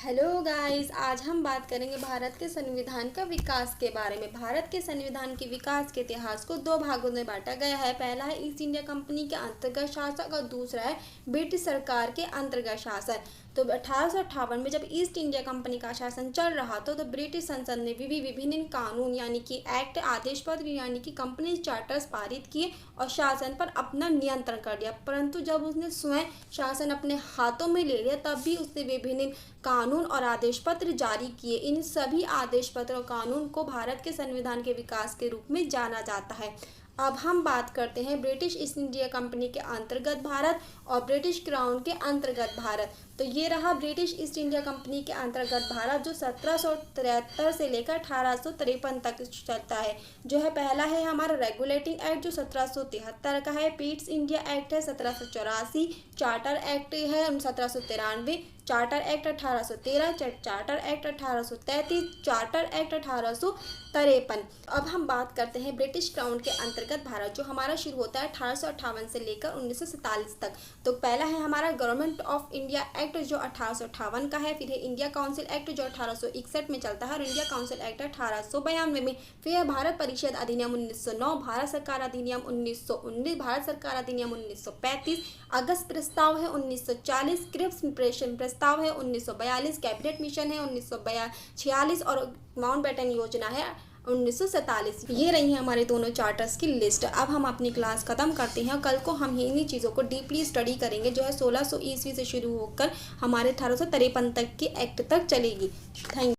Hello guys, आज हम बात करेंगे भारत के संविधान का विकास के बारे में। भारत के संविधान के विकास के इतिहास को दो भागों में बांटा गया है। पहला है ईस्ट इंडिया कंपनी के अंतर्गत शासन और दूसरा है ब्रिटिश सरकार के अंतर्गत शासन। तो 1858 में जब ईस्ट इंडिया कंपनी का शासन चल रहा था तो ब्रिटिश संसद ने विभिन्न कानून यानी कि एक्ट, आदेश पत्र यानी कि कंपनी चार्टर्स पारित किए और शासन पर अपना नियंत्रण कर दिया। परंतु जब उसने स्वयं शासन अपने हाथों में ले लिया तब भी उसने विभिन्न कानून और आदेश पत्र जारी किए। इन सभी आदेश पत्र और कानून को भारत के संविधान के विकास के रूप में जाना जाता है। अब हम बात करते हैं ब्रिटिश ईस्ट इंडिया कंपनी के अंतर्गत भारत और ब्रिटिश क्राउन के अंतर्गत भारत। तो ये रहा ब्रिटिश ईस्ट इंडिया कंपनी के अंतर्गत भारत, जो 1773 से लेकर 1853 तक चलता है। जो है पहला है हमारा रेगुलेटिंग एक्ट जो 1773 का है, पीट्स इंडिया एक्ट है 1784, चार्टर एक्ट है 1793, charter act 1813, charter act 1833, charter act 1853। अब हम बात करते हैं ब्रिटिश क्राउन के अंतर्गत भारत, जो हमारा शुरू होता है 1858 से लेकर 1947 तक। तो पहला है हमारा गवर्नमेंट ऑफ इंडिया एक्ट जो 1858 का है, फिर है इंडिया काउंसिल एक्ट जो 1861 में चलता है और इंडिया काउंसिल एक्ट 1892 में। फिर है भारत परिषद अधिनियम 1909, भारत सरकार अधिनियम 1919, भारत सरकार अधिनियम 1935, अगस्त प्रस्ताव है 1940, क्रिप्स प्रस्ताव है 1942, कैबिनेट मिशन है 1946 और माउंटबेटन योजना है 1947। ये रही है हमारे दोनों चार्टर्स की लिस्ट। अब हम अपनी क्लास खत्म करते हैं। कल को हम इन्हीं चीज़ों को डीपली स्टडी करेंगे, जो है 1600 ईस्वी से शुरू होकर हमारे 1853 तक के एक्ट तक चलेगी। थैंक